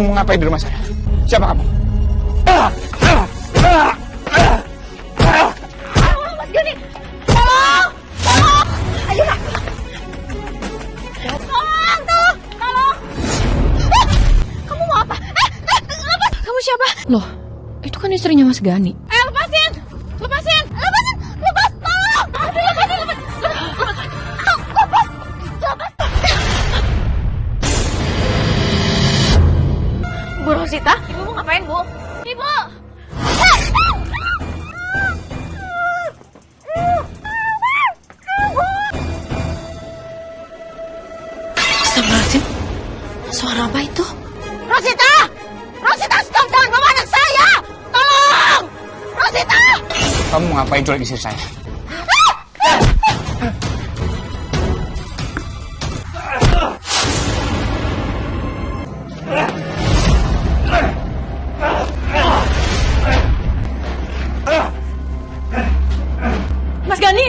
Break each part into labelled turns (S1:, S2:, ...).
S1: Kamu mau ngapain di rumah saya? Siapa kamu?
S2: Mas Gani! Tolong! Tolong! Ayo nak! Tolong! Tolong! Tolong! Kamu mau apa? Lepas! Kamu siapa?
S3: Loh, itu kan istrinya Mas Gani.
S2: Lepasin! Lepasin! Lepasin! Lepas! Tolong! Aduh, lepasin! Lepas! Lepas! Lepas! Bu Rosita? Ibu mau ngapain, Bu? Ibu!
S3: Astagfirullahaladzim. Suara apa itu?
S2: Rosita! Rosita, stop! Jangan bawa anak saya! Tolong! Rosita!
S1: Kamu mau ngapain culik istri saya?
S3: Mas Gani!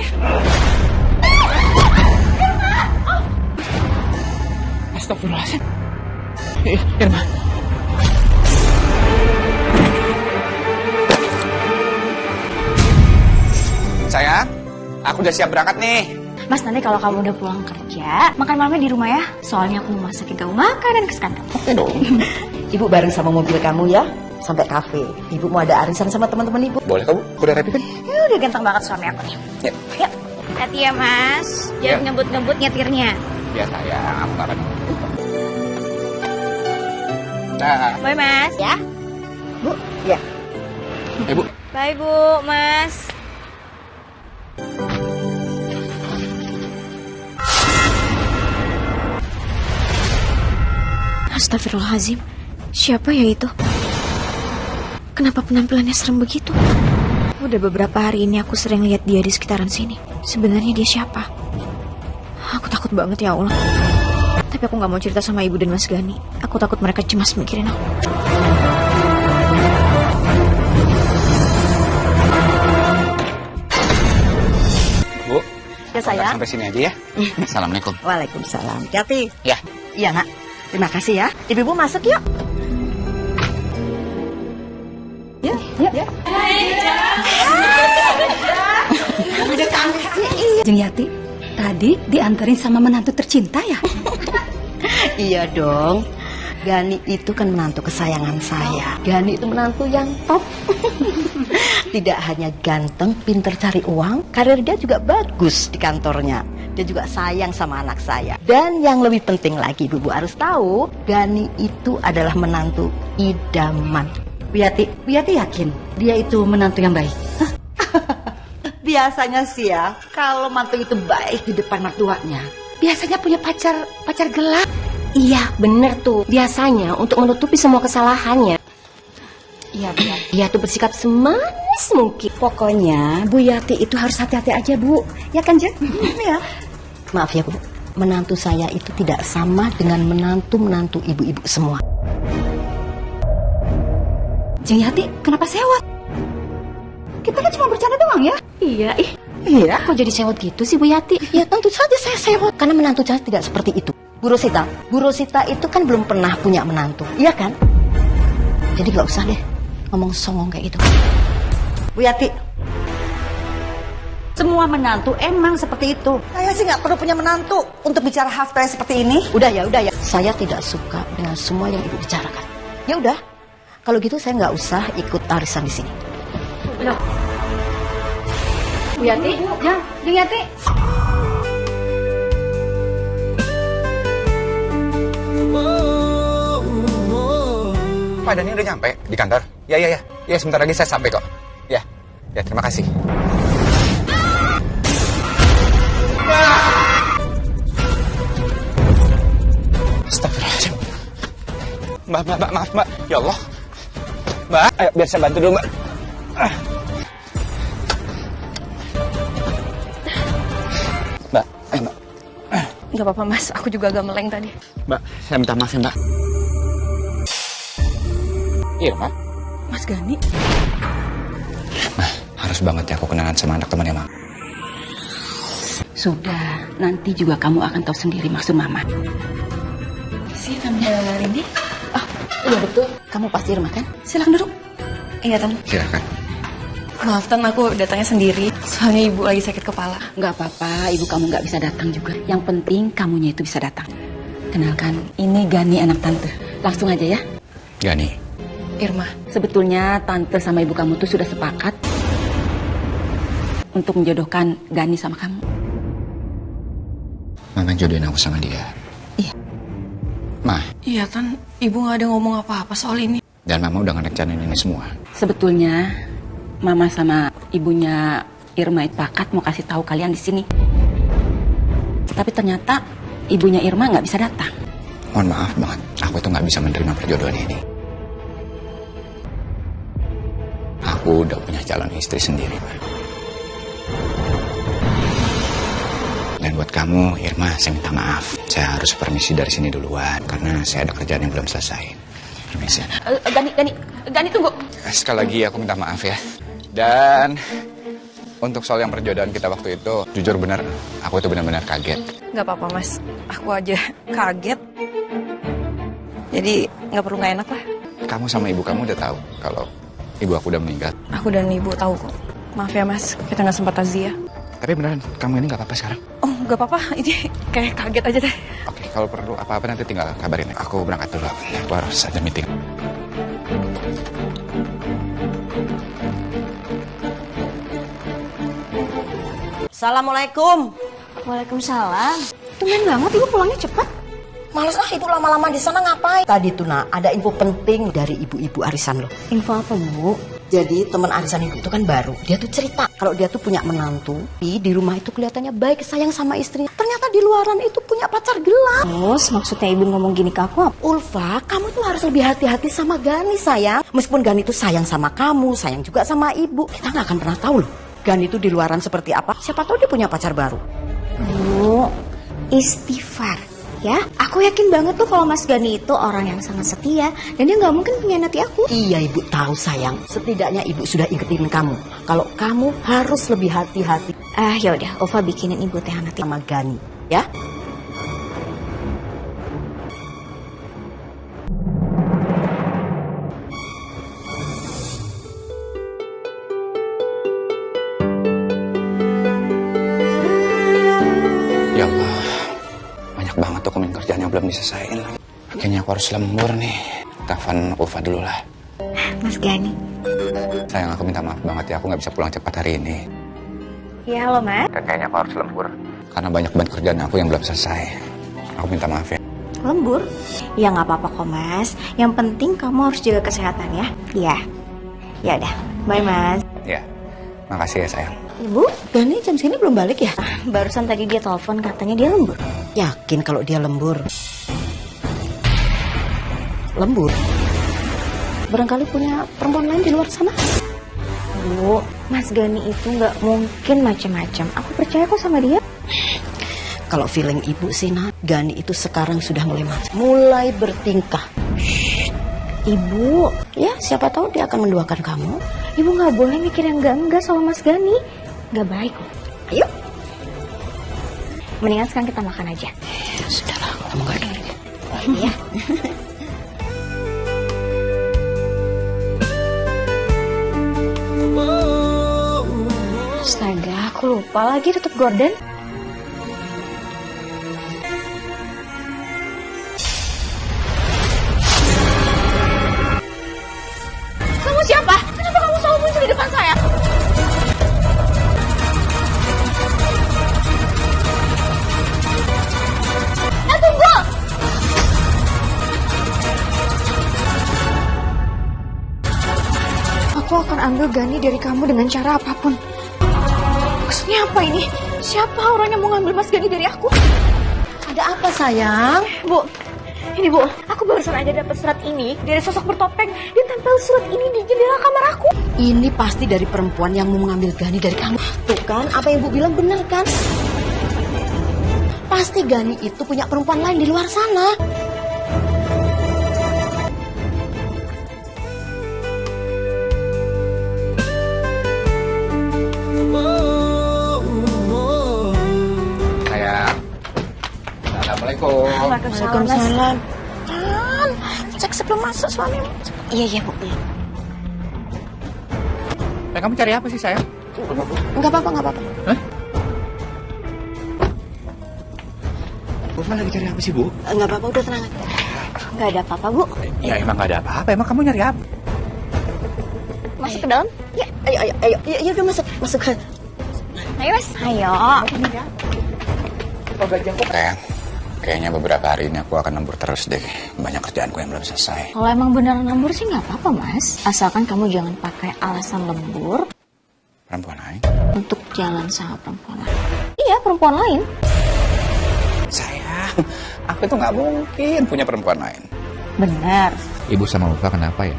S1: Astagfirullahaladzim. Irma. Sayang, aku udah siap berangkat nih.
S2: Mas, nanti kalau kamu udah pulang kerja, makan malamnya di rumah ya. Soalnya aku mau masakin kamu makan kesukaan kamu.
S1: Oke dong.
S4: Ibu bareng sama mobil kamu ya, sampai kafe. Ibu mau ada arisan sama teman-teman ibu.
S1: Boleh kamu? Udah rapi kan?
S2: Ya, udah ganteng banget suami aku nih.
S1: Yuk.
S2: Yuk. Hati ya, Mas. Jangan
S1: Ya.
S2: ngebut-ngebut nyetirnya.
S1: Ya sayang, aku gak akan. Nah,
S2: Bye, Mas. Ya.
S4: Bu, ya.
S1: Ibu.
S2: Bye, Bu, Mas.
S3: Astagfirullahaladzim. Siapa ya itu? Kenapa penampilannya serem begitu? Udah beberapa hari ini aku sering lihat dia di sekitaran sini. Sebenarnya dia siapa? Aku takut banget ya Allah. Tapi aku gak mau cerita sama ibu dan Mas Gani. Aku takut mereka cemas mikirin aku.
S1: Bu.
S4: Ya sayang.
S1: Sampai sini aja ya. Assalamualaikum.
S4: Waalaikumsalam. Hati.
S1: Ya.
S4: Iya nak. Terima kasih ya. Ibu masuk yuk. Ya, ya.
S5: Udah cantik sih. Jeng Yati, tadi dianterin sama menantu tercinta ya?
S4: Iya dong. Gani itu kan menantu kesayangan saya. Gani itu menantu yang top. Tidak hanya ganteng, pinter cari uang, karir dia juga bagus di kantornya. Dia juga sayang sama anak saya. Dan yang lebih penting lagi, Bu harus tahu, Gani itu adalah menantu idaman.
S5: Bu Yati yakin dia itu menantu yang baik?
S4: Biasanya sih ya, kalau mantu itu baik di depan mertuanya, biasanya punya pacar gelap.
S6: Iya, bener tuh. Biasanya untuk menutupi semua kesalahannya,
S5: Iya benar.
S6: dia tuh bersikap semanis mungkin.
S5: Pokoknya Bu Yati itu harus hati-hati aja Bu. Ya kan Jeng?
S4: Ya. Maaf ya Bu, menantu saya itu tidak sama dengan menantu-menantu ibu-ibu semua.
S5: Jeng Yati, kenapa sewot? Kita kan cuma bercanda doang ya?
S6: Iya,
S4: Iya.
S6: kok jadi sewot gitu sih Bu Yati?
S4: Ya tentu saja saya sewot, karena menantu saya tidak seperti itu. Bu Rosita itu kan belum pernah punya menantu, iya kan? Jadi gak usah deh ngomong songong kayak itu. Bu Yati, semua menantu emang seperti itu. Saya sih gak perlu punya menantu untuk bicara hal seperti ini. Udah ya. Saya tidak suka dengan semua yang ibu bicarakan. Ya udah, kalau gitu saya nggak usah ikut arisan di sini.
S5: Bu Yati, Jeng Yati.
S1: Pak Dani udah nyampe di kantor? Ya. Ya, sebentar lagi saya sampai kok. Ya, terima kasih. Astagfirullahaladzim. Mbak, maaf Mbak. Ya Allah. Mbak, ayo biar saya bantu dulu Mbak. Mbak, ayo Mbak.
S3: Gak apa-apa Mas, aku juga agak meleng tadi.
S1: Mbak, saya minta maaf ya Mbak. Iya Mbak.
S3: Mas Gani?
S1: Harus banget ya aku kenalan sama anak temannya Mama.
S5: Sudah, nanti juga kamu akan tahu sendiri maksud Mama.
S3: Si Tante Lindi?
S4: Iya betul. Kamu pasti Irma kan?
S3: Silakan duduk. Iya, Tan.
S1: Silakan.
S3: Maaf, Tan, aku datangnya sendiri. Soalnya ibu lagi sakit kepala.
S4: Nggak apa-apa, ibu kamu nggak bisa datang juga. Yang penting kamunya itu bisa datang. Kenalkan, ini Gani anak tante. Langsung aja ya.
S1: Gani.
S3: Irma.
S4: Sebetulnya tante sama ibu kamu tuh sudah sepakat untuk menjodohkan Gani sama kamu.
S1: Mama jodohin aku sama dia.
S4: Iya.
S1: Ma,
S3: Iya, Tan. Ibu nggak ada ngomong apa-apa soal ini.
S1: dan Mama udah ngerencanain ini semua.
S4: Sebetulnya Mama sama ibunya Irma itu sepakat mau kasih tahu kalian di sini. Tapi ternyata ibunya Irma nggak bisa datang.
S1: Mohon maaf banget, aku itu nggak bisa menerima perjodohan ini. Aku udah punya calon istri sendiri, Ma. Dan buat kamu, Irma, saya minta maaf. Saya harus permisi dari sini duluan, karena saya ada kerjaan yang belum selesai. Permisi.
S4: Gani tunggu.
S1: Sekali lagi aku minta maaf ya. Dan untuk soal yang perjodohan kita waktu itu, jujur bener, aku itu benar-benar kaget.
S3: Nggak apa-apa, Mas. Aku aja kaget. Jadi nggak perlu nggak enak lah.
S1: Kamu sama ibu kamu udah tahu kalau ibu aku udah meninggal.
S3: Aku dan ibu tahu kok. Maaf ya, Mas. Kita nggak sempat takziah.
S1: Tapi beneran, kamu ini nggak apa-apa sekarang?
S3: Oh, nggak apa-apa. Ini kayak kaget aja deh.
S1: Oke, kalau perlu apa-apa nanti tinggal kabarin. Aku berangkat dulu. Aku harus ada meeting.
S4: Assalamualaikum.
S2: Waalaikumsalam. Tumben banget ibu pulangnya cepat.
S4: Males ibu lama-lama di sana ngapain? Tadi tuh ada info penting dari ibu-ibu arisan loh.
S2: Info apa, Bu?
S4: Jadi teman arisan ibu itu kan baru. Dia tuh cerita kalau dia tuh punya menantu. Di rumah itu kelihatannya baik, sayang sama istrinya. Ternyata di luaran itu punya pacar gelap.
S2: Terus maksudnya ibu ngomong gini ke aku apa?
S4: Ulfa, kamu tuh harus lebih hati-hati sama Gani sayang. Meskipun Gani itu sayang sama kamu, sayang juga sama ibu. Kita nggak akan pernah tahu loh. Gani itu di luaran seperti apa. Siapa tahu dia punya pacar baru.
S2: Bu, istighfar. Ya, aku yakin banget tuh kalau Mas Gani itu orang yang sangat setia dan dia nggak mungkin mengkhianati aku.
S4: Iya ibu tahu sayang. Setidaknya ibu sudah ingetin kamu. Kalau kamu harus lebih hati-hati
S2: Ya udah, Ova bikinin ibu teh hangat ya.
S4: sama Gani, ya.
S1: Ya Allah, banyak banget dokumen kerjaan yang belum diselesain. Kayaknya aku harus lembur nih. Telepon Ulfa dulu lah.
S2: Mas Gani.
S1: Sayang, aku minta maaf banget ya, aku nggak bisa pulang cepat hari ini.
S2: Ya halo Mas.
S1: Dan kayaknya aku harus lembur. Karena banyak banget kerjaan aku yang belum selesai. Aku minta maaf ya.
S2: Lembur? Ya nggak apa-apa kok Mas. Yang penting kamu harus jaga kesehatan ya. Iya. Ya udah, bye Mas.
S1: Ya, makasih ya sayang.
S2: Ibu,
S4: Gani jam segini belum balik ya?
S2: barusan tadi dia telepon katanya dia lembur.
S4: Yakin kalau dia lembur? Lembur? Barangkali punya perempuan lain di luar sana?
S2: Bu, Mas Gani itu nggak mungkin macam-macam. Aku percaya kok sama dia.
S4: Kalau feeling ibu sih, Gani itu sekarang sudah mulai bertingkah.
S2: Ibu,
S4: Ya, siapa tahu dia akan menduakan kamu.
S2: ibu nggak boleh mikir yang enggak sama Mas Gani. Nggak baik kok.
S4: Ayo.
S2: Mendingan sekarang kita makan aja.
S4: Sudahlah, kamu nggak ada.
S2: Iya. Astaga, aku lupa lagi tutup gorden. Kamu siapa? Kenapa kamu selalu muncul di depan saya? Tunggu! Aku akan ambil Gani dari kamu dengan cara apapun. Maksudnya apa ini? Siapa orang yang mau ngambil Mas Gani dari aku?
S4: Ada apa sayang?
S2: Bu, ini Bu, aku barusan aja dapat surat ini dari sosok bertopeng. Dia tempel surat ini di jendela kamar aku.
S4: Ini pasti dari perempuan yang mau mengambil Gani dari kamu. Tuh kan, apa yang ibu bilang benar kan? Pasti Gani itu punya perempuan lain di luar sana.
S1: Sayang. Assalamualaikum.
S4: Waalaikumsalam. Kan, cek
S3: belum masuk suamimu.
S2: Iya, Bu.
S1: Kamu cari apa sih, sayang?
S2: Enggak apa-apa.
S1: Hah? Bu lagi cari apa sih, Bu?
S2: Enggak apa-apa, udah tenang aja. Enggak ada apa-apa, Bu.
S1: Ya emang gak ada apa-apa. Emang kamu nyari apa?
S2: Masuk ke dalam?
S4: Ya, ayo. Ya udah masuk.
S2: Ayo, Mas. Ayo.
S1: Sayang, kayaknya beberapa hari ini aku akan lembur terus deh. Banyak kerjaanku yang belum selesai.
S2: Kalau emang beneran lembur sih nggak apa-apa, Mas. Asalkan kamu jangan pakai alasan lembur
S1: Perempuan lain?
S2: untuk jalan sama perempuan lain. Iya, perempuan lain.
S1: Sayang, aku tuh nggak mungkin punya perempuan lain.
S2: Benar.
S1: Ibu sama Bapak kenapa ya?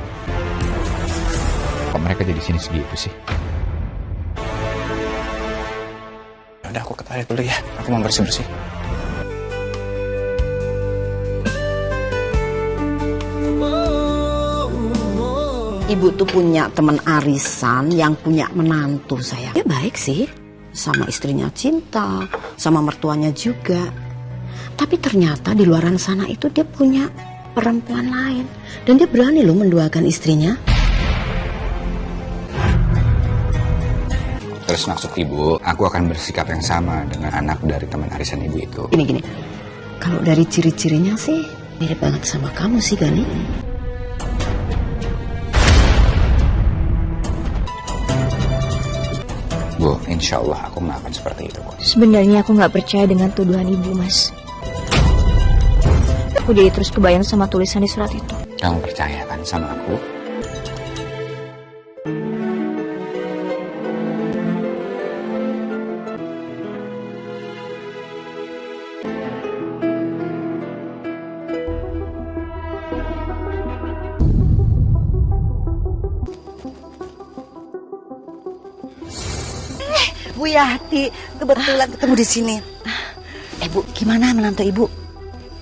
S1: Kok mereka jadi sini segitu sih? Udah, aku ke toilet dulu ya. Aku mau bersih-bersih.
S4: Ibu tuh punya teman arisan yang punya menantu sayang. Dia baik sih, sama istrinya cinta, sama mertuanya juga. Tapi ternyata di luaran sana itu dia punya perempuan lain. Dan dia berani loh menduakan istrinya.
S1: Terus maksud ibu, aku akan bersikap yang sama dengan anak dari teman arisan ibu itu.
S4: Gini, kalau dari ciri-cirinya sih mirip banget sama kamu sih Gani.
S1: Bu, insya Allah aku nggak akan seperti itu, Bu.
S3: Sebenarnya aku nggak percaya dengan tuduhan ibu, Mas. Aku jadi terus kebayang sama tulisan di surat itu.
S1: Kamu percaya kan sama aku?
S4: Bu Yati, kebetulan ketemu di sini. Bu, gimana menantu ibu?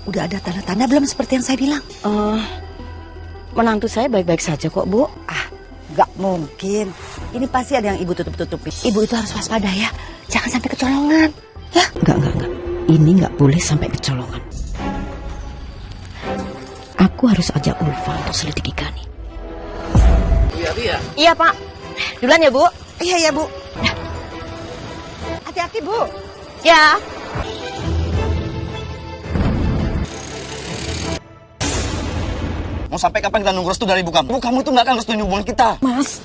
S4: Udah ada tanda-tanda belum seperti yang saya bilang?
S6: Menantu saya baik-baik saja kok, Bu.
S4: Gak mungkin. Ini pasti ada yang ibu tutup-tutupi. Ibu itu harus waspada ya. Jangan sampai kecolongan. Ya? Enggak. Ini gak boleh sampai kecolongan. Aku harus ajak Ulfa untuk selidiki Gani.
S6: Iya, Pak. Duluan ya, Bu.
S4: Iya, Bu. Hati-hati, Bu.
S6: Ya.
S7: Mau sampai kapan kita nunggu restu dari ibu kamu? Ibu kamu itu nggak akan restuin hubungan kita.
S5: Mas,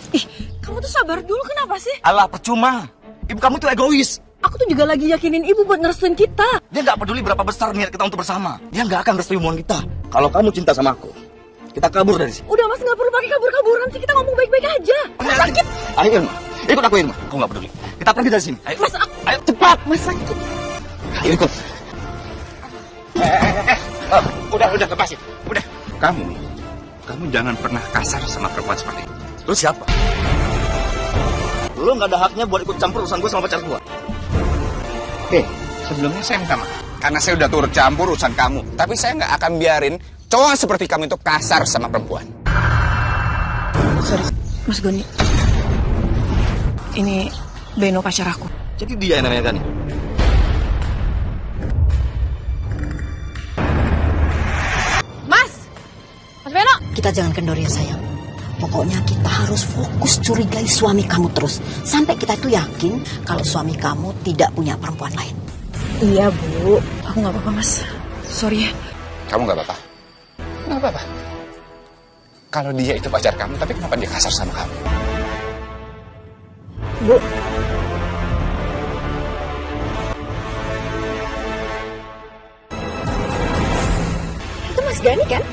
S5: kamu tuh sabar dulu, kenapa sih?
S7: Alah, percuma. Ibu kamu itu egois.
S5: Aku tuh juga lagi yakinin ibu buat ngerestuin kita.
S7: Dia nggak peduli berapa besar niat kita untuk bersama. Dia nggak akan restuin hubungan kita. Kalau kamu cinta sama aku, kita kabur dari sini.
S5: Udah Mas, nggak perlu pakai kabur-kaburan sih, kita ngomong baik-baik aja. Mas sakit.
S7: Ayo Irma, ikut aku Irma. Aku nggak peduli. Kita pergi dari sini. Ayo,
S5: Mas,
S7: ayo cepat.
S5: Mas sakit.
S7: Ayo ikut. Udah lepasin. Udah.
S1: Kamu jangan pernah kasar sama perempuan seperti itu.
S7: Lu siapa? Lu nggak ada haknya buat ikut campur urusan gue sama pacar gue.
S1: Oke, sebelumnya saya minta maaf. Karena saya udah turut campur urusan kamu. Tapi saya nggak akan biarin cowok seperti kamu itu kasar sama perempuan.
S5: Sorry, Mas Goni. Ini Beno pacar aku.
S7: Jadi dia yang namanya Gani.
S5: Mas Beno.
S4: Kita jangan kendor ya sayang. Pokoknya kita harus fokus curigai suami kamu terus. Sampai kita itu yakin kalau suami kamu tidak punya perempuan lain.
S3: Iya, Bu.
S5: Aku nggak apa-apa, Mas. Sorry ya.
S1: Kamu nggak apa-apa? Nggak apa-apa. Kalau dia itu pacar kamu, tapi kenapa dia kasar sama kamu?
S3: Bu. Itu Mas Gani kan?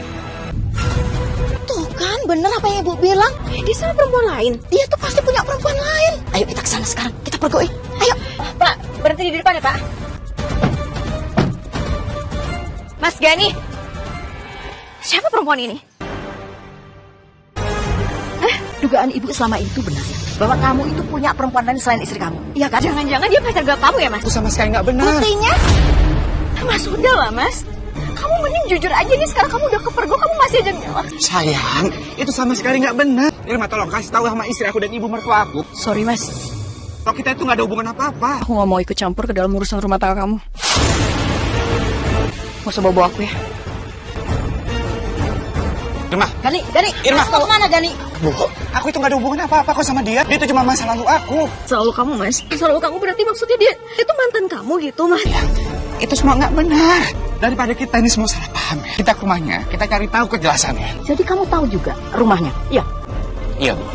S4: Tuh kan bener apa yang ibu bilang.
S3: Dia sama perempuan lain.
S4: Dia tuh pasti punya perempuan lain. Ayo kita ke sana sekarang. Kita pergoki. Ayo.
S3: Pak, berhenti di depan ya, Pak. Mas Gani. Siapa perempuan ini?
S4: Dugaan ibu selama itu benar. Bahwa kamu itu punya perempuan lain selain istri kamu. Iya kan?
S3: Jangan-jangan dia pacar gak kamu ya, Mas?
S1: Itu sama sekali nggak benar.
S4: Buktinya?
S3: Mas, udah lah, Mas. Kamu mending jujur aja nih, sekarang kamu udah kepergok, kamu masih aja ngelak.
S1: Sayang, itu sama sekali nggak benar. Irma, tolong kasih tahu sama istri aku dan ibu mertua aku.
S5: Sorry, Mas.
S1: Kalau kita itu nggak ada hubungan apa-apa.
S5: Aku nggak mau ikut campur ke dalam urusan rumah tangga kamu. Gak usah bawa aku ya.
S1: Irma.
S4: Gani,
S1: Irma.
S4: mau kemana Gani?
S1: Bu, aku itu gak ada hubungan apa-apa kok sama dia. Dia itu cuma masa lalu aku.
S3: Selalu kamu, Mas. Selalu kamu berarti maksudnya dia itu mantan kamu gitu, Mas.
S1: Ya, itu semua nggak benar. Daripada kita ini semua salah paham ya. Kita ke rumahnya, kita cari tahu kejelasannya.
S4: Jadi kamu tahu juga rumahnya? Iya.
S1: Iya, Bu.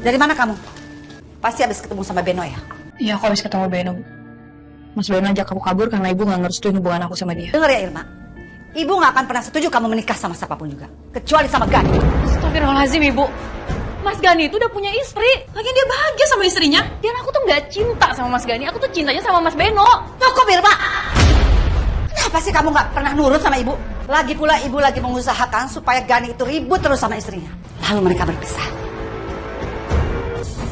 S4: Dari mana kamu? Pasti habis ketemu sama Beno ya?
S3: Iya, aku habis ketemu Beno. Mas Beno ajak aku kabur karena ibu nggak ngerestuin hubungan aku sama dia.
S4: Dengar ya Irma, ibu nggak akan pernah setuju kamu menikah sama siapapun juga, kecuali sama Gani.
S8: Astagfirullahaladzim, Ibu. Mas Gani itu udah punya istri. Lagian dia bahagia sama istrinya. Dan aku tuh nggak cinta sama Mas Gani, aku tuh cintanya sama Mas Beno.
S4: Cukup Irma! Kenapa sih kamu nggak pernah nurut sama ibu? Lagi pula ibu lagi mengusahakan supaya Gani itu ribut terus sama istrinya. Lalu mereka berpisah.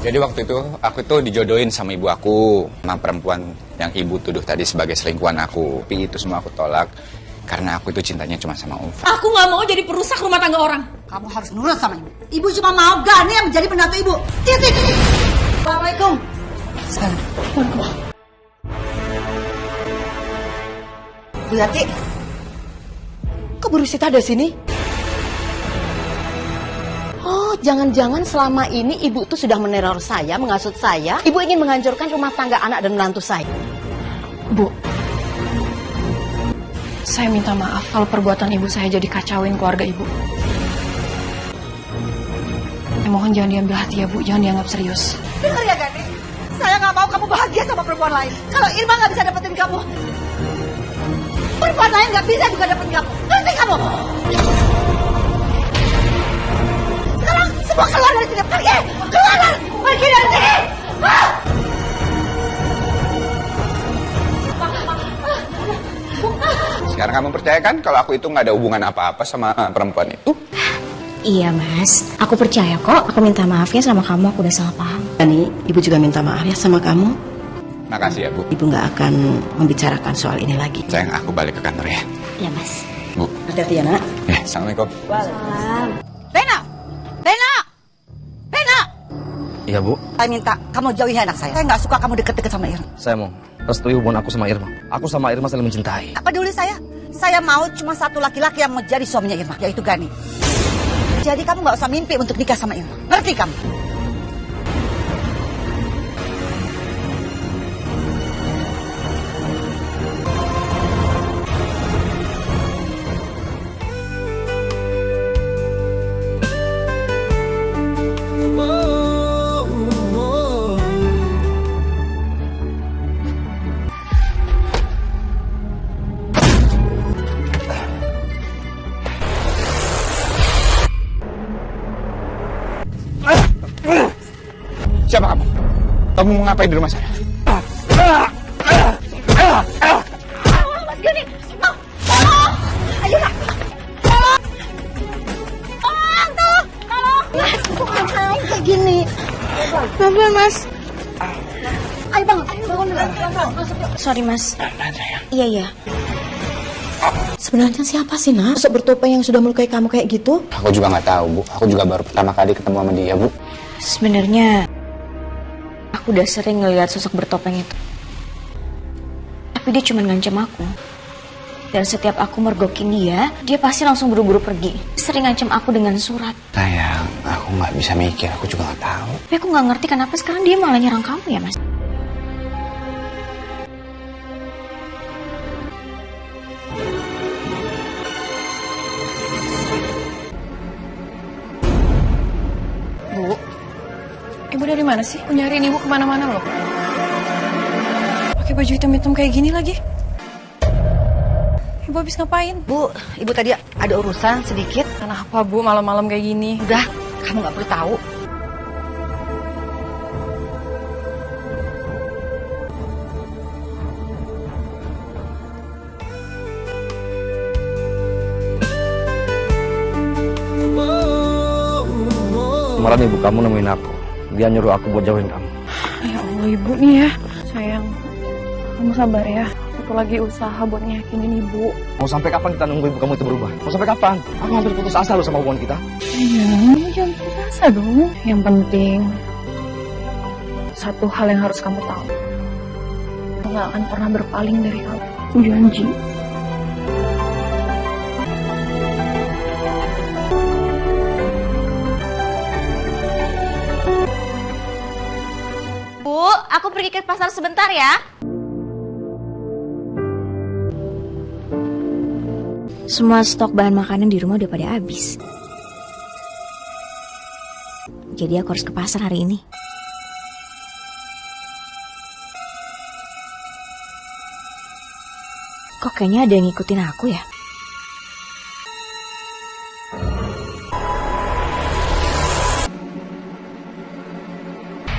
S1: Jadi waktu itu aku tuh dijodohin sama ibu aku, sama perempuan yang ibu tuduh tadi sebagai selingkuhan aku. Tapi itu semua aku tolak karena aku itu cintanya cuma sama Ulfa.
S8: Aku nggak mau jadi perusak rumah tangga orang.
S4: Kamu harus nurut sama ibu. Ibu cuma mau Gani yang menjadi penantu ibu. Titik. Assalamualaikum. Sekarang. Bu Yati, kok Bu Rusita ada sini? Oh, jangan-jangan selama ini ibu tuh sudah meneror saya, menghasut saya. Ibu ingin menghancurkan rumah tangga anak dan menantu saya.
S8: Bu, saya minta maaf kalau perbuatan ibu saya jadi kacauin keluarga ibu. Mohon jangan diambil hati ya Bu, jangan dianggap serius.
S4: Dengar ya Gani, saya nggak mau kamu bahagia sama perempuan lain. Kalau Irma nggak bisa dapetin kamu, perempuan lain nggak bisa juga dapetin kamu. Ngerti kamu? Sekarang semua keluar dari sini, pergi, pergi dari sini. Ah!
S1: Sekarang kamu percaya kan kalau aku itu nggak ada hubungan apa-apa sama perempuan itu?
S2: Iya, Mas. Aku percaya kok. Aku minta maaf ya sama kamu. Aku udah salah paham.
S4: Gani, ibu juga minta maaf ya sama kamu.
S1: Makasih ya, Bu.
S4: Ibu nggak akan membicarakan soal ini lagi.
S1: Sayang, aku balik ke kantor ya.
S2: Iya, Mas.
S1: Bu.
S4: Hati-hati ya nak.
S1: Assalamualaikum.
S4: Bena, Bena, Bena.
S7: Iya, Bu.
S4: Saya minta kamu jauhi anak saya. Saya nggak suka kamu deket-deket sama Irma.
S7: Saya mau restui hubungan aku sama Irma. Aku sama Irma saling mencintai.
S4: Tak peduli saya. Saya mau cuma satu laki-laki yang menjadi suaminya Irma, yaitu Gani. Jadi kamu nggak usah mimpi untuk nikah sama Irma. Ngerti kamu?
S1: Siapa kamu? Kamu mau ngapain di rumah saya?
S4: Mas Gani, tolong! Ayo nak, tolong! Tolong tuh, tolong! Mas, kok ngapain kayak gini?
S2: Maaf, Mas.
S4: Ayo bangun, bangun dulu.
S2: Sorry, Mas. Iya, iya.
S4: Sebenarnya siapa sih nak? Sosok bertopeng yang sudah melukai kamu kayak gitu?
S1: Aku juga nggak tahu, Bu. Aku juga baru pertama kali ketemu sama dia, Bu.
S2: Sebenarnya aku udah sering ngelihat sosok bertopeng itu. Tapi dia cuma ngancam aku. Dan setiap aku mergokin dia pasti langsung buru-buru pergi. Sering ngancam aku dengan surat.
S1: Sayang, aku nggak bisa mikir. Aku juga nggak tahu.
S2: Tapi aku nggak ngerti kenapa sekarang dia malah nyerang kamu ya, Mas.
S8: Bu, ibu dari mana sih? Aku nyariin ibu kemana-mana loh. Pakai baju hitam-hitam kayak gini lagi. Ibu habis ngapain?
S4: Bu, ibu tadi ada urusan sedikit.
S8: Kenapa Bu malam-malam kayak gini?
S4: Udah, kamu nggak perlu tahu.
S7: Kemarin ibu kamu nemuin aku. Dia nyuruh aku buat jauhin kamu.
S8: Ya Allah ibu nih ya. Sayang, kamu sabar ya. Aku lagi usaha buat ngeyakinin ibu.
S7: Mau sampai kapan kita nunggu ibu kamu itu berubah? Mau sampai kapan? Aku hampir putus asa loh sama hubungan kita.
S8: Sayang, jangan putus asa dong. Yang penting, satu hal yang harus kamu tahu. Aku gak akan pernah berpaling dari kamu. Aku janji.
S2: Bu, aku pergi ke pasar sebentar ya. Semua stok bahan makanan di rumah udah pada habis. Jadi aku harus ke pasar hari ini. Kok kayaknya ada yang ngikutin aku ya?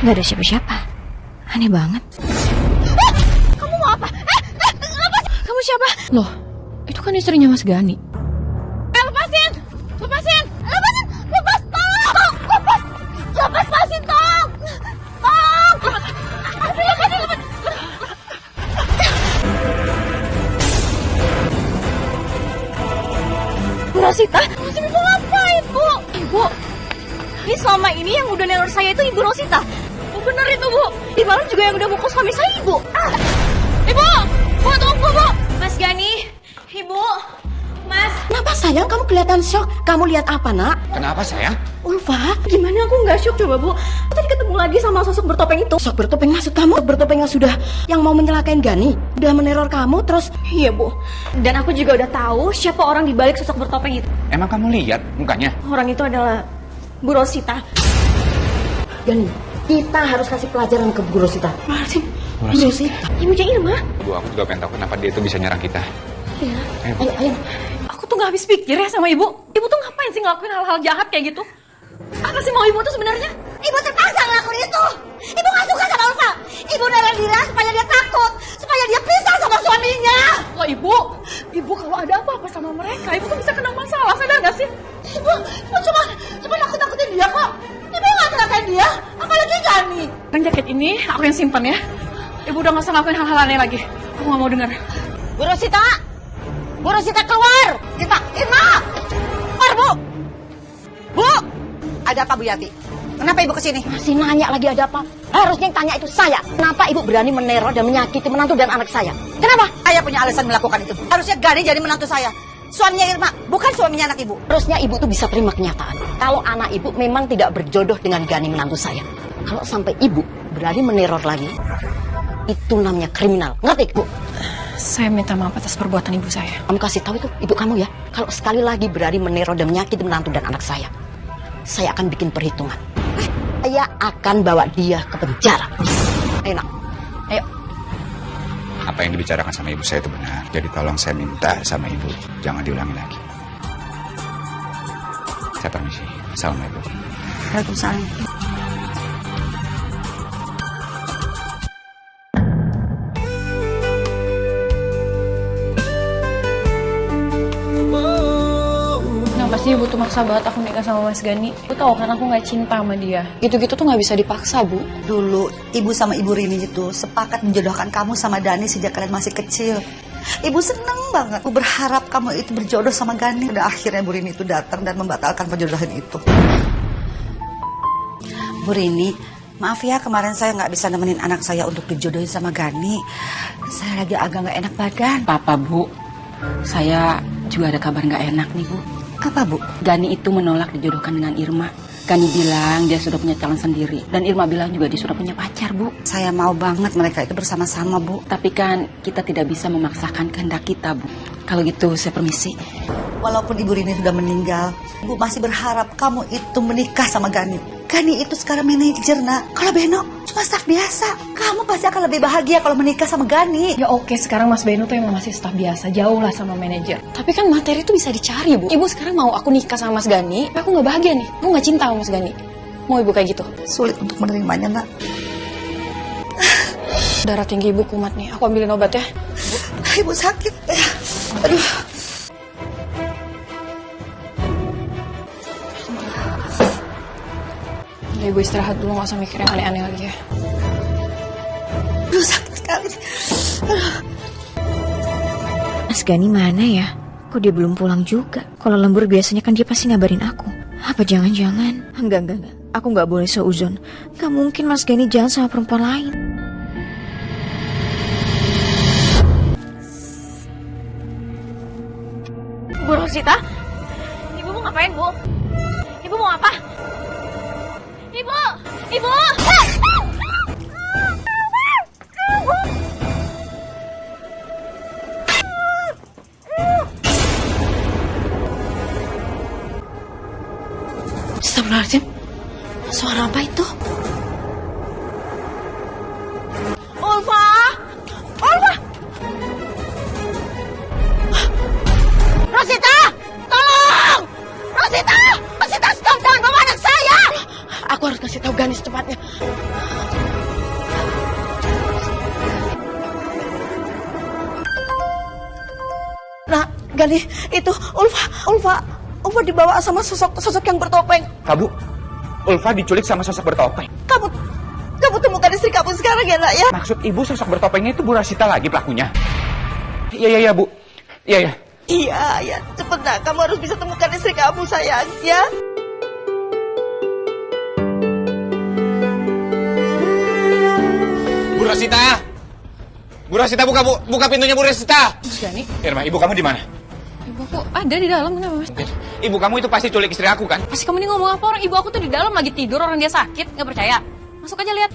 S2: Gak ada siapa-siapa. Aneh banget. Kamu mau apa? Kamu siapa?
S8: Loh, itu kan istrinya Mas Gani.
S2: Lepasin! Lepasin! Lepasin! Lepas! Tolong! Lepas! Lepasin! Tolong! Tolong! Lepasin! Lepasin! Bu Rosita? Ibu ngapain, Bu? Ibu, ini selama ini yang udah neror saya itu Ibu Rosita. Bener itu, Bu. Di malam juga yang udah mukul suami saya, Ibu. Ibu! Bu, tunggu, Bu. Mas Gani, Ibu, Mas.
S4: Kenapa sayang kamu kelihatan shock? Kamu lihat apa nak?
S1: Kenapa sayang?
S4: Ulfa,
S2: Gimana aku nggak shock coba, Bu? Tadi ketemu lagi sama sosok bertopeng itu.
S4: shock bertopeng maksud kamu? Bertopeng yang sudah yang mau menyelakain Gani, udah meneror kamu terus.
S2: Iya, Bu. Dan aku juga udah tahu siapa orang di balik sosok bertopeng itu.
S1: Emang kamu lihat mukanya?
S2: Orang itu adalah Bu Rosita.
S4: Gani, kita harus kasih pelajaran ke Bu Rosita.
S2: Martin,
S1: Bu
S4: Rosita.
S2: Ibunya Irma.
S1: Bu, aku juga pengen tahu kenapa dia itu bisa nyerang kita.
S2: Iya.
S4: Ayo.
S8: Aku tuh gak habis pikir ya sama ibu. Ibu tuh ngapain sih ngelakuin hal-hal jahat kayak gitu? Apa sih mau ibu tuh sebenarnya?
S4: Ibu terpaksa ngelakuin itu. Ibu gak suka sama Ulfa. Ibu neror dia supaya dia takut, supaya dia pisah sama suaminya.
S8: Loh ibu kalau ada apa-apa sama mereka, ibu tuh bisa kena masalah, sadar gak sih?
S4: Ibu cuma nakut-nakutin dia kok. Ibu gak celakain dia, apalagi Gani.
S8: Yang jaket ini aku yang simpan ya. Ibu udah gak usah ngelakuin hal-hal aneh lagi. Aku gak mau dengar.
S4: Bu Rosita keluar. Irma, keluar Bu. Bu, ada apa Bu Yati? Kenapa ibu kesini? Masih nanya lagi ada apa? Harusnya yang tanya itu saya. Kenapa ibu berani meneror dan menyakiti menantu dan anak saya? Kenapa? Saya punya alasan melakukan itu. Harusnya Gani jadi menantu saya. Suaminya Irma, bukan suaminya anak ibu. Harusnya ibu tuh bisa terima kenyataan. Kalau anak ibu memang tidak berjodoh dengan Gani menantu saya. Kalau sampai ibu berani meneror lagi, itu namanya kriminal. Ngerti, Bu?
S8: Saya minta maaf atas perbuatan ibu saya.
S4: Kamu kasih tahu itu ibu kamu ya. Kalau sekali lagi berani meneror dan menyakiti menantu dan anak saya akan bikin perhitungan. Saya akan bawa dia ke penjara. Ayo nak, ayo.
S1: Apa yang dibicarakan sama ibu saya itu benar. Jadi tolong saya minta sama ibu, jangan diulangi lagi. Saya permisi. Assalamualaikum.
S4: Waalaikumsalam.
S8: Kenapa sih ibu tuh maksa banget aku nikah sama Mas Gani? Ibu tahu kan aku gak cinta sama dia. Gitu-gitu tuh gak bisa dipaksa, Bu.
S9: Dulu, ibu sama ibu Rini itu sepakat menjodohkan kamu sama Dani sejak kalian masih kecil. Ibu seneng banget. Ibu berharap kamu itu berjodoh sama Gani. Udah akhirnya Bu Rini itu datang dan membatalkan perjodohan itu. Bu Rini, maaf ya kemarin saya nggak bisa nemenin anak saya untuk dijodohin sama Gani. Saya lagi agak nggak enak badan.
S5: Papa, Bu, saya juga ada kabar nggak enak nih, Bu.
S9: Apa Bu?
S5: Gani itu menolak dijodohkan dengan Irma. Gani bilang dia sudah punya calon sendiri. Dan Irma bilang juga dia sudah punya pacar, Bu.
S9: Saya mau banget mereka itu bersama-sama, Bu.
S5: Tapi kan kita tidak bisa memaksakan kehendak kita, Bu. Kalau gitu saya permisi.
S9: Walaupun Ibu Rini sudah meninggal, Ibu masih berharap kamu itu menikah sama Gani. Gani itu sekarang manajer, nak. Kalau Beno cuma staf biasa. Kamu pasti akan lebih bahagia kalau menikah sama Gani.
S8: Ya oke, sekarang Mas Beno tuh emang masih staf biasa, jauh lah sama manajer. Tapi kan materi itu bisa dicari, Bu. Ibu sekarang mau aku nikah sama Mas Gani, aku nggak bahagia nih. Aku nggak cinta sama Mas Gani. Mau ibu kayak gitu?
S9: Sulit untuk menerimanya, nak.
S8: Darah tinggi ibu kumat nih. Aku ambilin obat ya.
S9: Ibu sakit. Aduh.
S8: Udah ibu istirahat dulu, nggak usah mikir yang aneh-aneh lagi ya.
S9: Aduh, sakit sekali.
S2: Mas Gani mana ya? Kok dia belum pulang juga? Kalau lembur biasanya kan dia pasti ngabarin aku.
S3: Apa jangan-jangan? Enggak. Aku nggak boleh seuzon. Gak mungkin Mas Gani jalan sama perempuan lain.
S2: Bu Rosita? Ibu mau ngapain, Bu? Ibu mau apa? Ibu! Ibu!
S4: Astagfirullahaladzim. Suara apa itu? Ulfa! Ulfa! Rosita! Tolong! Rosita! Rosita, stop! Jangan bawa anak saya! Aku harus kasih tahu Gani secepatnya. Nah, Gani, itu Ulfa dibawa sama sosok yang bertopeng.
S1: Kamu, Ulfa diculik sama sosok bertopeng.
S4: Kamu temukan istri kamu sekarang ya, nak ya?
S1: Maksud ibu sosok bertopengnya itu Bu Rasita lagi pelakunya? Iya, Bu. Iya.
S4: Iya, cepet nak. Kamu harus bisa temukan istri kamu, sayang, ya?
S1: Bu Rasita! Bu Rasita, buka pintunya, Bu Rasita!
S8: Mas Gani,
S1: Irma, ibu kamu di mana?
S8: ibu aku ada di dalam, kenapa Mas?
S1: Ibu kamu itu pasti culik istri aku kan?
S8: Pasti kamu ini ngomong apa? Orang ibu aku tuh di dalam lagi tidur, orang dia sakit, nggak percaya? Masuk aja lihat.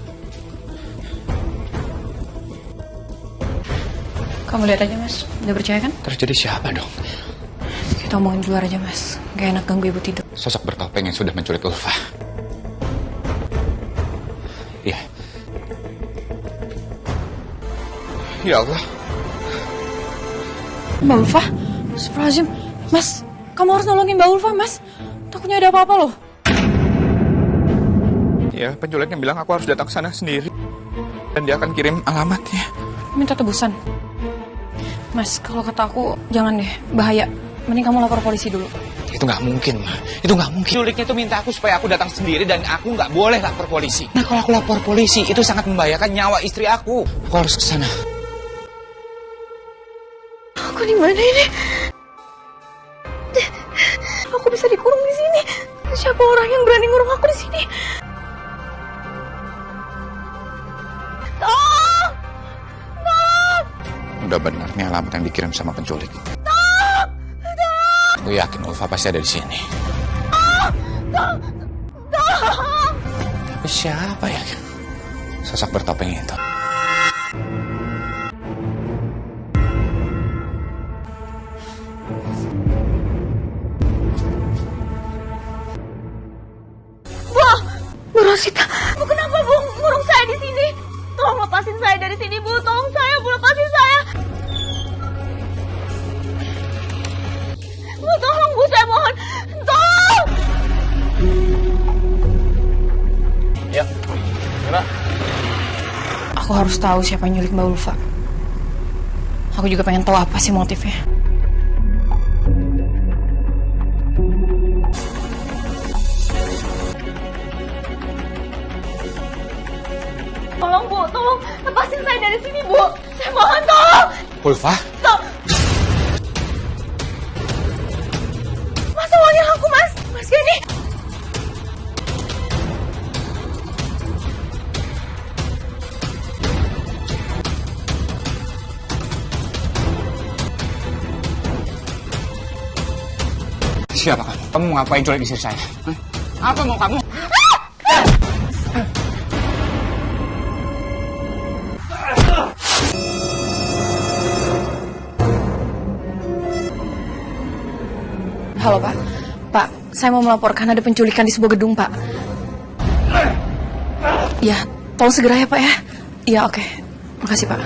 S8: Kamu lihat aja Mas, udah percaya kan?
S1: Terus jadi siapa dong?
S8: Kita omongin di luar aja Mas, gak enak ganggu ibu tidur.
S1: Sosok bertopeng yang sudah menculik Ulfa. Iya. Ya Allah.
S8: Mbak Ulfa, Astagfirullahaladzim. Mas, kamu harus nolongin Mbak Ulfa Mas. Takutnya ada apa-apa loh.
S1: Ya, penculiknya bilang aku harus datang ke sana sendiri. Dan dia akan kirim alamatnya.
S8: Minta tebusan. Mas, kalau kata aku, jangan deh, bahaya. Mending kamu lapor polisi dulu.
S1: Itu nggak mungkin, Ma. Itu nggak mungkin. Penculiknya itu minta aku supaya aku datang sendiri dan aku nggak boleh lapor polisi. Nah, kalau aku lapor polisi, itu sangat membahayakan nyawa istri aku. Aku harus ke sana.
S3: Aku di mana ini? Aku bisa dikurung di sini. Siapa orang yang berani ngurung aku di sini? Tolong!
S1: Udah benar nih alamat yang dikirim sama penculik. Aku yakin Ulfa pasti ada di sini. Tapi siapa ya sosok bertopeng itu?
S3: Bu Rosita, Bu kenapa Bu ngurung saya di sini? Tolong lepasin saya dari sini Bu, tolong saya Bu, lepasin saya. Bu tolong Bu, saya mohon, tolong.
S1: Ya, gimana?
S8: Aku harus tahu siapa yang nyulik Mbak Ulfa. Aku juga pengen tahu apa sih motifnya.
S3: Tolong Bu, tolong lepasin saya dari sini Bu. Saya mohon tolong.
S1: Ulfa?
S3: Stop. Mas, tolongin aku Mas. Mas Gani.
S1: Siapa kamu? Kamu mau ngapain culik istri saya? Hah? Apa mau kamu?
S8: Halo Pak. Pak, saya mau melaporkan ada penculikan di sebuah gedung Pak. Ya, tolong segera ya Pak ya. Iya oke. Makasih Pak.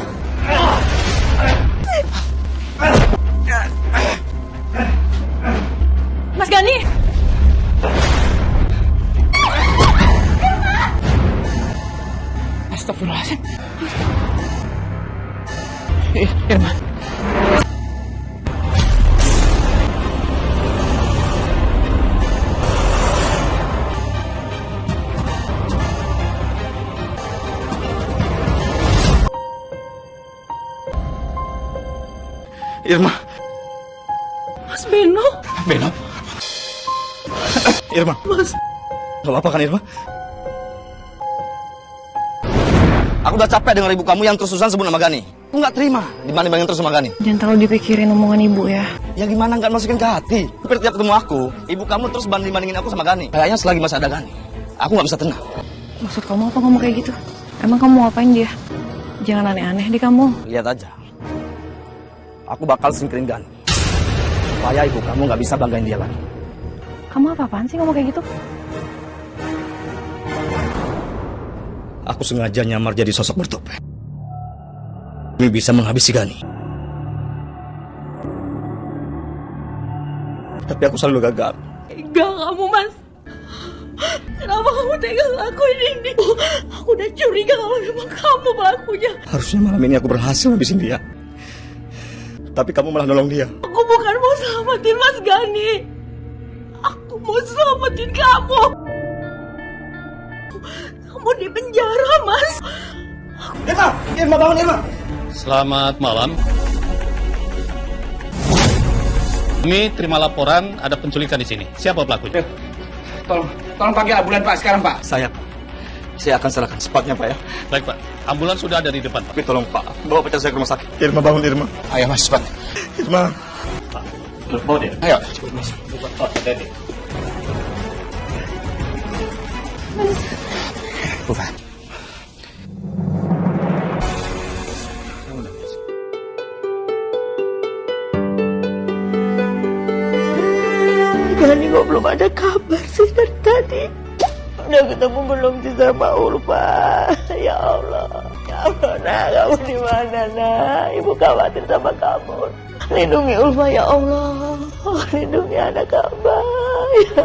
S8: Mas Gani.
S1: Astagfirullahaladzim. Irma. Irma.
S4: Mas Beno.
S1: Beno.
S7: Irma. Mas. Gak apa-apa kan Irma? Aku udah capek dengar ibu kamu yang terus-terusan sebut nama Gani. Aku nggak terima dibanding-bandingin terus sama Gani.
S8: Jangan terlalu dipikirin omongan ibu ya.
S7: Ya gimana nggak masukin ke hati? Hampir tiap ketemu aku, ibu kamu terus banding-bandingin aku sama Gani. Kayaknya selagi masih ada Gani, aku nggak bisa tenang.
S8: Maksud kamu apa ngomong kayak gitu? Emang kamu mau ngapain dia? Jangan aneh-aneh di kamu.
S7: Lihat aja. Aku bakal singkirin Gani. Supaya ibu kamu nggak bisa banggain dia lagi.
S8: Kamu apa-apaan sih ngomong kayak gitu?
S7: Aku sengaja nyamar jadi sosok bertopeng. Ini bisa menghabisi Gani. Tapi aku selalu gagal.
S4: Enggak kamu, Mas. Kenapa kamu tega ngelakuin ini? Aku udah curiga kalau memang kamu pelakunya.
S7: Harusnya malam ini aku berhasil habisin dia. Tapi kamu malah nolong dia.
S4: Aku bukan mau selamatin Mas Gani. Aku mau selamatin kamu. Kamu di penjara, Mas.
S7: Irma bangun Irma.
S10: Selamat malam. Kami terima laporan ada penculikan di sini. Siapa pelakunya?
S1: Tolong panggil ambulan Pak sekarang Pak.
S7: Saya akan serahkan cepatnya Pak ya.
S10: Baik Pak, ambulans sudah ada di depan Pak.
S7: Tapi tolong Pak, bawa pacar saya ke rumah sakit. Irma bangun Irma.
S1: Ayo Mas cepat.
S7: Irma.
S10: Bawa dia.
S1: Ayo.
S10: Oh, hati-hati.
S1: Bufa.
S4: Gani kok belum ada kabar sih dari tadi? Udah ketemu belum sih sama Ulfa? Ya Allah, nak, kamu di mana, nak? Ibu khawatir sama kamu. Lindungi Ulfa ya Allah, lindungi anak kamu. Ya.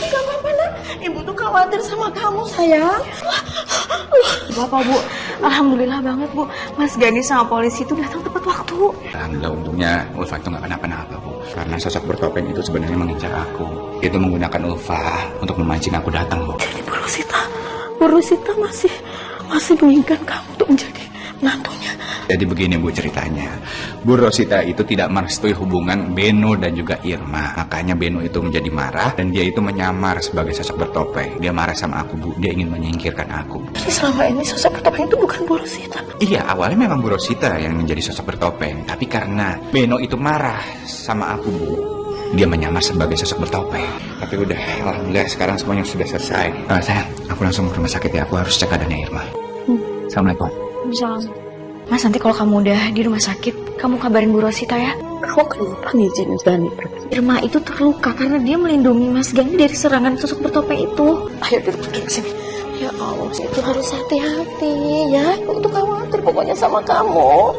S4: Gak apa-apa, nak. Ibu tuh khawatir sama kamu, sayang.
S3: Bapak, Bu, alhamdulillah banget, Bu. Mas Gani sama polisi itu datang tepat waktu.
S1: Alhamdulillah untungnya Ulfa itu nggak kenapa-napa Bu. Karena sosok bertopeng itu sebenarnya mengincar aku. Itu menggunakan Ulfa untuk memancing aku datang Bu.
S4: Jadi Bu Rosita masih menginginkan kamu untuk menjadi menantunya.
S1: Jadi begini Bu ceritanya. Bu Rosita itu tidak merestui hubungan Beno dan juga Irma. Makanya Beno itu menjadi marah dan dia itu menyamar sebagai sosok bertopeng. Dia marah sama aku Bu. Dia ingin menyingkirkan aku.
S4: Jadi selama ini sosok bertopeng itu bukan Bu Rosita.
S1: Iya, awalnya memang Bu Rosita yang menjadi sosok bertopeng. Tapi karena Beno itu marah sama aku Bu, dia menyamar sebagai sosok bertopeng. Tapi udah, alhamdulillah sekarang semuanya sudah selesai. Sayang, aku langsung ke rumah sakit ya. Aku harus cek keadaannya Irma. Assalamualaikum.
S3: Salam. Mas, nanti kalau kamu udah di rumah sakit, kamu kabarin Bu Rosita ya.
S4: Kamu kenapa ngizinin Gani pergi?
S3: Irma itu terluka karena dia melindungi Mas Gani dari serangan sosok bertopeng itu.
S4: Ayo duduk sini. Ya Allah, itu harus hati-hati ya. Aku tuh khawatir pokoknya sama kamu.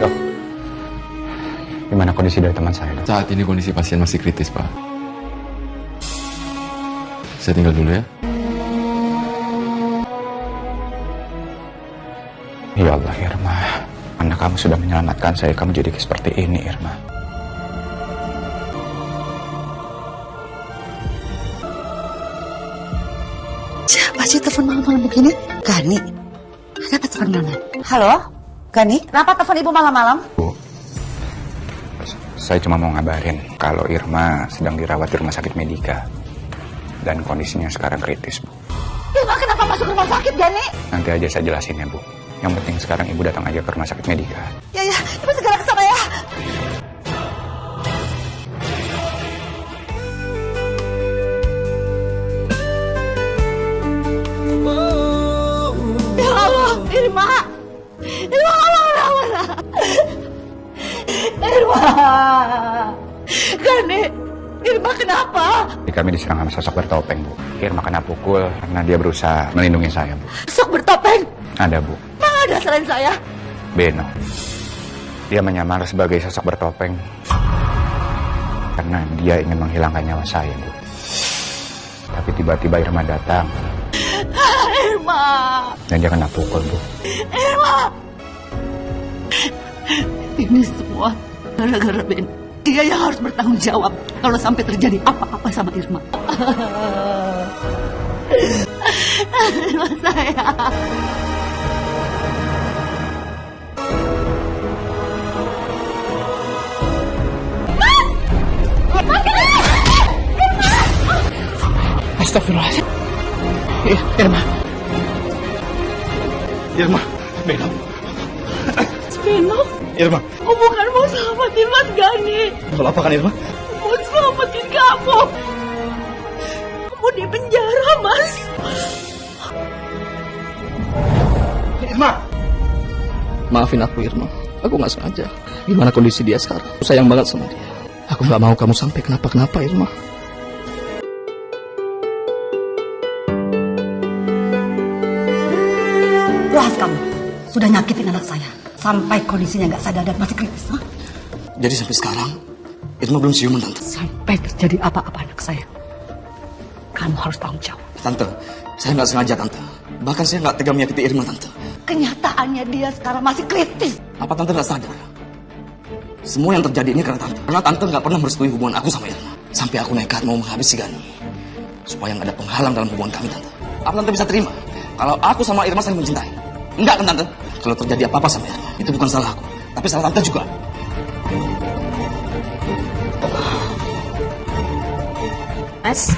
S1: Dok, gimana kondisi dari teman saya, Dok?
S11: Saat ini kondisi pasien masih kritis, Pak. Saya tinggal dulu ya.
S1: Ya Allah, Irma. Anak kamu sudah menyelamatkan saya. Kamu jadi seperti ini, Irma.
S9: Siapa sih telepon malam-malam begini? Gani. Ada apa telepon malam? Halo? Gani? Kenapa telepon ibu malam-malam?
S1: Bu, saya cuma mau ngabarin kalau Irma sedang dirawat di rumah sakit Medika. Dan kondisinya sekarang kritis, Bu.
S9: Irma kenapa masuk rumah sakit, Gani?
S1: Nanti aja saya jelasin ya, Bu. Yang penting sekarang Ibu datang aja ke rumah sakit Medika.
S9: Ya, ibu segera ke sana ya. Ya Allah, Irma. Irma, mana? Irma. Gani, Irma kenapa?
S1: Kami diserang sama sosok bertopeng, Bu. Irma kena pukul karena dia berusaha melindungi saya, Bu.
S9: Sok bertopeng.
S1: Ada, Bu.
S9: Mana ada selain saya?
S1: Beno. Dia menyamar sebagai sosok bertopeng karena dia ingin menghilangkan nyawa saya, Bu. Tapi tiba-tiba Irma datang.
S9: Irma.
S1: Dan dia kena pukul, Bu.
S9: Irma. Ini semua gara-gara Ben. Dia yang harus bertanggung jawab kalau sampai terjadi apa-apa sama Irma. Irma saya.
S10: Astagfirullahaladzim. Irma.
S7: Irma, Beno.
S8: Beno,
S7: Irma,
S8: aku bukan mau selamatin Mas Gani.
S7: kalau apa kan Irma?
S8: Mau selamatin kamu. Kamu di penjara, Mas.
S7: Irma.
S12: Maafin aku Irma, aku nggak sengaja. Gimana kondisi dia sekarang? Aku sayang banget sama dia. Aku nggak mau kamu sampai kenapa-kenapa Irma.
S9: Puas kamu sudah nyakitin anak saya sampai kondisinya nggak sadar dan masih kritis. Hah?
S12: Jadi sampai sekarang Irma belum siuman tante.
S9: Sampai terjadi apa-apa anak saya, kamu harus tanggung jawab.
S12: Tante, saya nggak sengaja tante. Bahkan saya nggak tega menyakiti Irma tante.
S9: Kenyataannya dia sekarang masih kritis.
S12: Apa tante nggak sadar? Semua yang terjadi ini karena tante. Karena tante nggak pernah merestui hubungan aku sama Irma. Sampai aku nekat mau menghabisi Gani. Supaya nggak ada penghalang dalam hubungan kami tante. Apa tante bisa terima kalau aku sama Irma saling mencintai? Enggak kan tante? Kalau terjadi apa-apa sama Irma, itu bukan salah aku, tapi salah tante juga.
S2: Mas,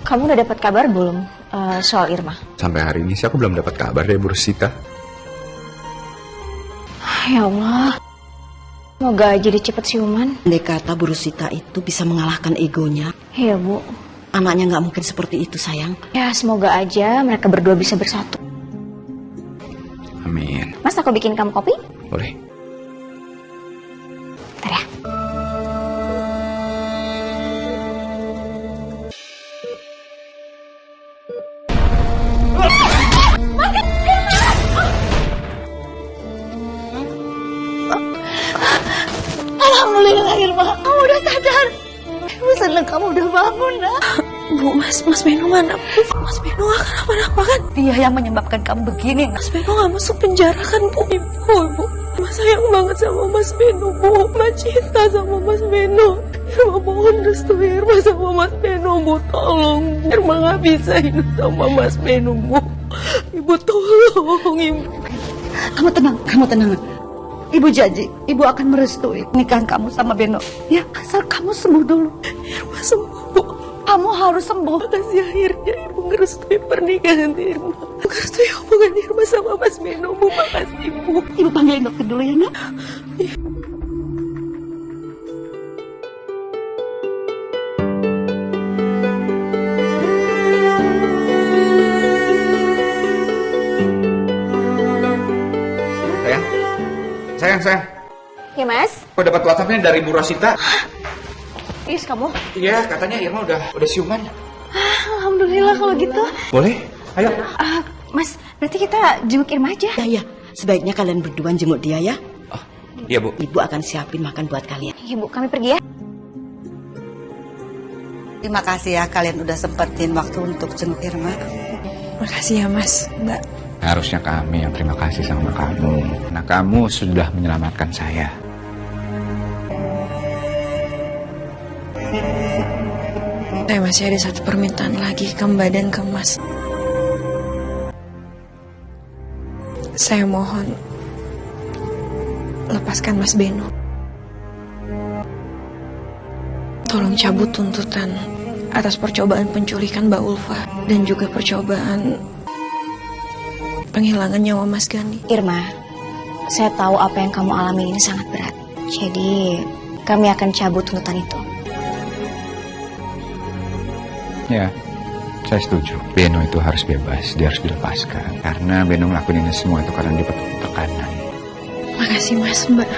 S2: kamu udah dapat kabar belum soal Irma?
S1: Sampai hari ini sih aku belum dapat kabar dari Bu Rosita.
S2: Ya Allah, semoga aja dia cepet siuman.
S4: Andai kata Bu Rosita itu bisa mengalahkan egonya.
S2: Iya Bu.
S4: Anaknya nggak mungkin seperti itu sayang.
S2: Ya semoga aja mereka berdua bisa bersatu.
S1: Amin.
S2: Mas, aku bikin kamu kopi?
S1: Boleh.
S2: Bentar ya.
S8: Alhamdulillah Irma, kamu udah sadar. Ibu seneng kamu udah bangun, nak. Bu, Mas Beno mana? Mas Beno gak kenapa-napa kan? Dia yang menyebabkan kamu begini. Mas Beno gak masuk penjara kan, Bu? Ibu. Mas sayang banget sama Mas Beno, Bu. Mas cinta sama Mas Beno. Irma mohon restu Irma sama Mas Beno, Bu. Tolong. Irma gak bisa hidup sama Mas Beno, Bu. Ibu tolong, Ibu.
S9: Kamu tenang. Ibu janji, ibu akan merestui nikahan kamu sama Beno. Ya, asal kamu sembuh dulu.
S8: Irma sembuh, Bu.
S9: Kamu harus sembuh.
S8: Makasih akhirnya Ibu ngerestui pernikahan Irma. Ngerestui hubungan Irma sama Mas Beno, Bu. Makasih, Bu.
S9: Ibu panggilin dokter dulu ya, nak.
S1: Sayang.
S2: Ya Mas.
S1: Aku dapat WhatsApp-nya dari Bu Rosita.
S2: Yes, kamu?
S1: Iya, katanya Irma udah siuman.
S2: Alhamdulillah kalau gitu.
S1: Boleh? Ayo.
S2: Mas, berarti kita jenguk Irma aja.
S4: Ya, sebaiknya kalian berdua jenguk dia ya.
S1: Oh, iya Bu.
S4: Ibu akan siapin makan buat kalian.
S2: Iya Bu, kami pergi ya.
S9: Terima kasih ya kalian udah sempetin waktu untuk jenguk Irma.
S8: Makasih ya Mas, Mbak.
S1: Harusnya kami yang terima kasih sama kamu. Nah, kamu sudah menyelamatkan saya.
S8: Saya masih ada satu permintaan lagi ke Mbak dan ke Mas. Saya mohon lepaskan Mas Beno. Tolong cabut tuntutan atas percobaan penculikan Mbak Ulfa dan juga percobaan penghilangan nyawa Mas Gani.
S2: Irma, saya tahu apa yang kamu alami ini sangat berat. Jadi, kami akan cabut tuntutan itu.
S1: Ya, saya setuju. Beno itu harus bebas, dia harus dilepaskan. Karena Beno ngelakuin ini semua itu karena dia penuh tekanan.
S8: Makasih Mas, Mbak.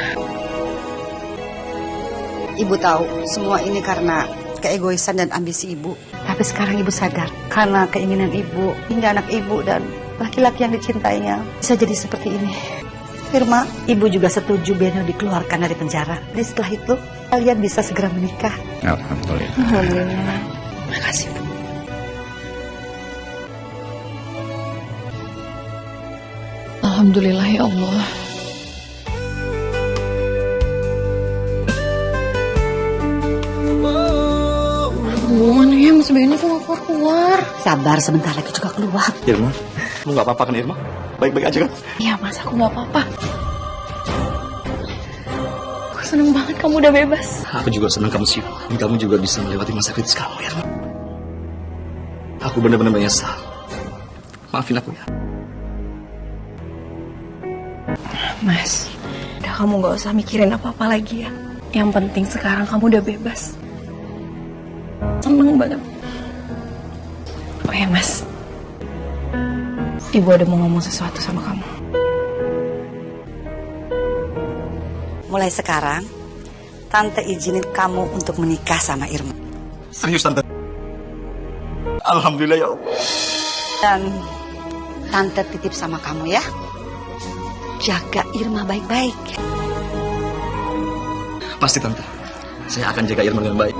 S9: Ibu tahu semua ini karena keegoisan dan ambisi ibu. Tapi sekarang ibu sadar karena keinginan ibu hingga anak ibu dan laki-laki yang dicintainya bisa jadi seperti ini. Irma, ibu juga setuju Beno dikeluarkan dari penjara. Dan setelah itu kalian bisa segera menikah.
S1: Alhamdulillah.
S2: Alhamdulillah.
S8: Makasih Bu. Alhamdulillah ya Allah. Mana ya Mas Beno kok gak keluar?
S9: Sabar, sebentar lagi juga keluar.
S12: Irma, lu nggak apa-apa kan Irma? Baik-baik aja kan?
S8: Iya Mas, aku gak apa-apa. Aku seneng banget kamu udah bebas.
S12: Aku juga senang kamu siuman. Kamu juga bisa melewati masa kritis kamu Irma. Aku benar-benar menyesal. Maafin aku ya.
S8: Mas, udah kamu gak usah mikirin apa-apa lagi ya. Yang penting sekarang kamu udah bebas. Seneng banget. Oh ya Mas, Ibu ada mau ngomong sesuatu sama kamu.
S9: Mulai sekarang, Tante izinin kamu untuk menikah sama Irma.
S12: Serius Tante? Alhamdulillah ya Allah.
S9: Dan Tante titip sama kamu ya. Jaga Irma baik-baik.
S12: Pasti Tante. Saya akan jaga Irma dengan baik.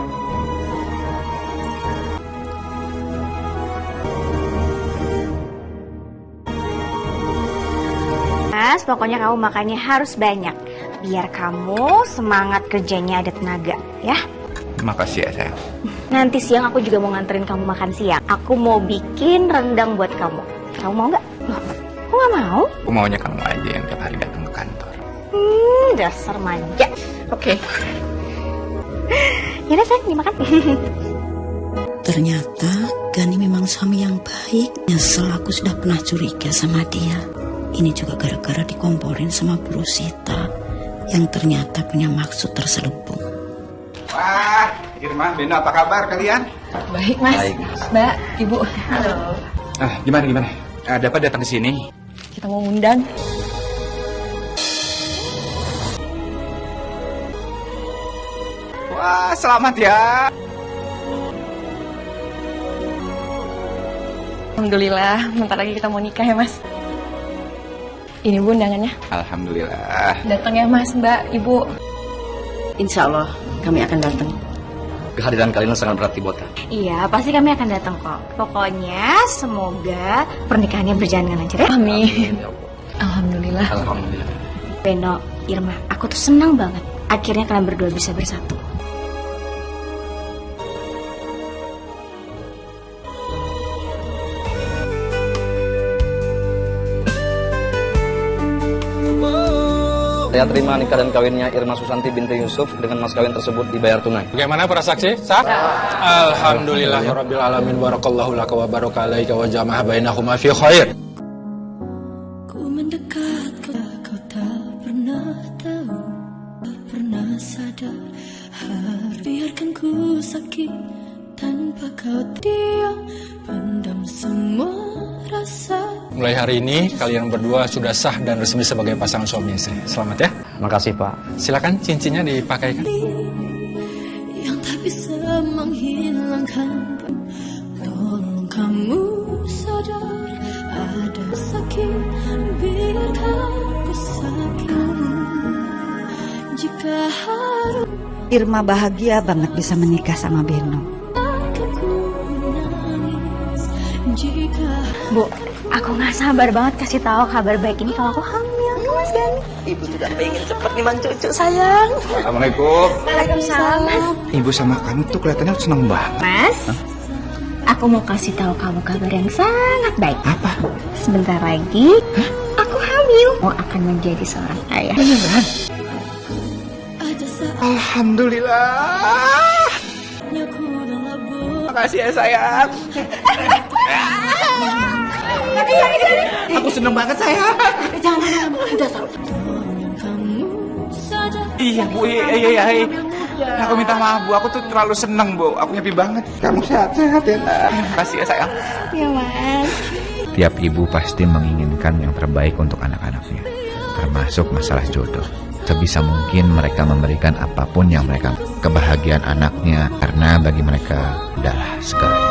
S2: Mas, pokoknya kamu makannya harus banyak. Biar kamu semangat kerjanya ada tenaga, ya.
S1: Makasih ya sayang.
S2: Nanti siang aku juga mau nganterin kamu makan siang. Aku mau bikin rendang buat kamu. Kamu mau nggak? Loh, kok nggak mau?
S1: Aku maunya kamu aja yang tiap hari datang ke kantor.
S2: Dasar manja.
S8: Oke.
S2: Yaudah sayang, dimakan.
S4: Ternyata Gani memang suami yang baik. Nyesel aku sudah pernah curiga sama dia. Ini juga gara-gara dikomporin sama Bu Rosita yang ternyata punya maksud terselubung.
S1: Wah, Irma, Beno, apa kabar kalian?
S8: Baik Mas.
S1: Baik.
S8: Mbak, Ibu. Halo.
S1: Gimana? Ada apa datang ke sini?
S8: Kita mau ngundang.
S1: Wah, selamat ya.
S8: Alhamdulillah, bentar lagi kita mau nikah ya Mas. Ini Bu undangannya.
S1: Alhamdulillah.
S8: Datang ya Mas, Mbak, Ibu.
S5: Insya Allah kami akan datang.
S12: Kehadiran kalian sangat berarti buat kami.
S2: Iya, pasti kami akan datang kok. Pokoknya semoga pernikahannya berjalan dengan lancar ya.
S8: Amin. Alhamdulillah.
S12: Alhamdulillah.
S2: Beno, Irma, aku tuh senang banget. Akhirnya kalian berdua bisa bersatu.
S12: Saya terima nikah dan kawinnya Irma Susanti binti Yusuf dengan mas kawin tersebut dibayar tunai.
S10: Bagaimana para saksi? Sah? Alhamdulillahirabbil alamin, barakallahu laka wa baraka alaika wa jama'a bainahuma fi khair.
S13: Ku mendekat kau tak pernah tahu, tak pernah sadar. Biarkan ku sakit tanpa kau diam, pendam semua rasa.
S10: Mulai hari ini kalian berdua sudah sah dan resmi sebagai pasangan suami istri. Selamat ya.
S12: Makasih Pak.
S10: Silakan cincinnya dipakaikan.
S13: Yang tak bisa menghilangkan, tolong kamu sadar ada sakit, biarkan ku sakit. Jika harus
S9: Irma bahagia banget bisa menikah sama Beno.
S13: akan ku menangis. Jika
S2: Bu, aku nggak sabar banget kasih tahu kabar baik ini kalau aku hamil, Mas Gani.
S4: Ibu sudah pengen cepet nimang cucu sayang.
S1: Assalamualaikum.
S2: Waalaikumsalam, Mas.
S1: Ibu sama kamu tuh kelihatannya senang banget.
S2: Mas, aku mau kasih tahu kamu kabar yang sangat baik.
S1: Apa?
S2: Sebentar lagi, aku hamil. Mau akan menjadi seorang ayah.
S1: Beneran?
S13: ada saatnya
S1: Alhamdulillah.
S13: ku dalam
S1: Makasih ya sayang. Aku seneng banget sayang.
S13: Jangan, udah tahu. Kamu sadar.
S1: Iya Bu, iya. Aku minta maaf Bu, aku tuh terlalu seneng Bu. Aku happy banget. Kamu sehat-sehat ya. Makasih ya sayang.
S2: Ya, Mas.
S1: Tiap ibu pasti menginginkan yang terbaik untuk anak-anaknya, termasuk masalah jodoh. Sebisa mungkin mereka memberikan apapun yang mereka kebahagiaan anaknya, karena bagi mereka adalah segalanya.